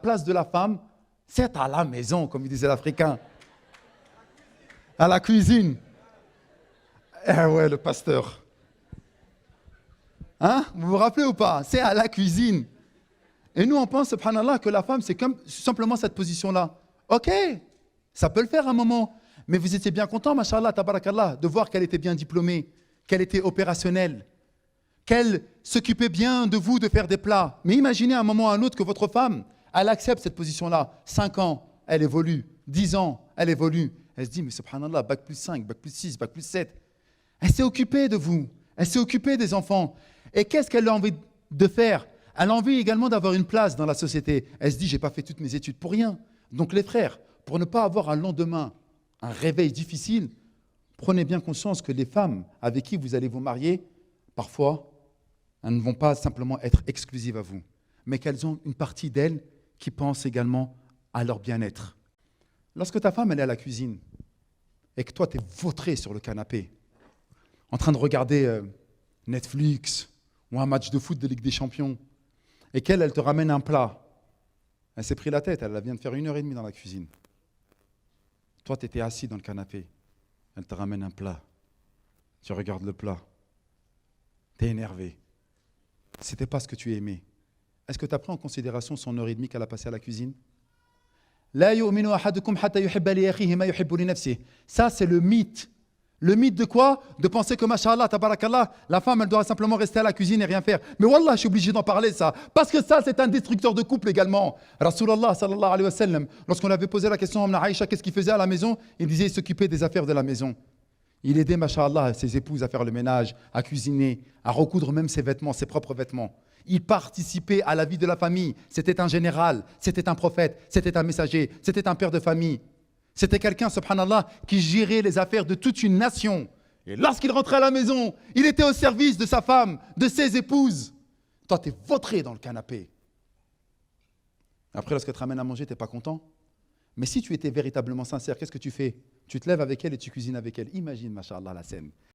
place de la femme, c'est à la maison, comme disait l'Africain. À la cuisine. Eh ouais, le pasteur. Hein? Vous vous rappelez ou pas? C'est à la cuisine. Et nous, on pense, subhanallah, que la femme, c'est comme simplement cette position-là. Ok, ça peut le faire à un moment. Mais vous étiez bien content, mashallah, tabarakallah, de voir qu'elle était bien diplômée, qu'elle était opérationnelle, qu'elle s'occupait bien de vous de faire des plats. Mais imaginez à un moment ou à un autre que votre femme, elle accepte cette position-là. 5 ans, elle évolue. 10 ans, elle évolue. Elle se dit, mais subhanallah, bac plus 5, bac plus 6, bac plus 7. Elle s'est occupée de vous. Elle s'est occupée des enfants. Et qu'est-ce qu'elle a envie de faire? Elle a envie également d'avoir une place dans la société. Elle se dit, je n'ai pas fait toutes mes études pour rien. Donc les frères, pour ne pas avoir un lendemain, un réveil difficile, prenez bien conscience que les femmes avec qui vous allez vous marier, parfois, elles ne vont pas simplement être exclusives à vous, mais qu'elles ont une partie d'elles qui pense également à leur bien-être. Lorsque ta femme elle est à la cuisine et que toi tu es vautré sur le canapé, en train de regarder Netflix ou un match de foot de Ligue des Champions, et qu'elle elle te ramène un plat, elle s'est pris la tête, elle vient de faire 1h30 dans la cuisine. Toi tu étais assis dans le canapé, elle te ramène un plat, tu regardes le plat, tu es énervé. C'était pas ce que tu aimais. Est-ce que tu as pris en considération son 1h30 qu'elle a passé à la cuisine? Ça, c'est le mythe. Le mythe de quoi? De penser que, mashallah, tabarakallah, la femme, elle doit simplement rester à la cuisine et rien faire. Mais wallah, je suis obligé d'en parler, ça. Parce que ça, c'est un destructeur de couple également. Rasulallah, sallallahu alayhi wa sallam, lorsqu'on avait posé la question à Aïcha, qu'est-ce qu'il faisait à la maison? Il disait, il s'occupait des affaires de la maison. Il aidait, mashallah, ses épouses à faire le ménage, à cuisiner, à recoudre même ses vêtements, ses propres vêtements. Il participait à la vie de la famille. C'était un général, c'était un prophète, c'était un messager, c'était un père de famille. C'était quelqu'un, subhanallah, qui gérait les affaires de toute une nation. Et lorsqu'il rentrait à la maison, il était au service de sa femme, de ses épouses. Toi, tu es vautré dans le canapé. Après, lorsqu'elle te ramène à manger, tu n'es pas content. Mais si tu étais véritablement sincère, qu'est-ce que tu fais? Tu te lèves avec elle et tu cuisines avec elle. Imagine, mashallah, la scène.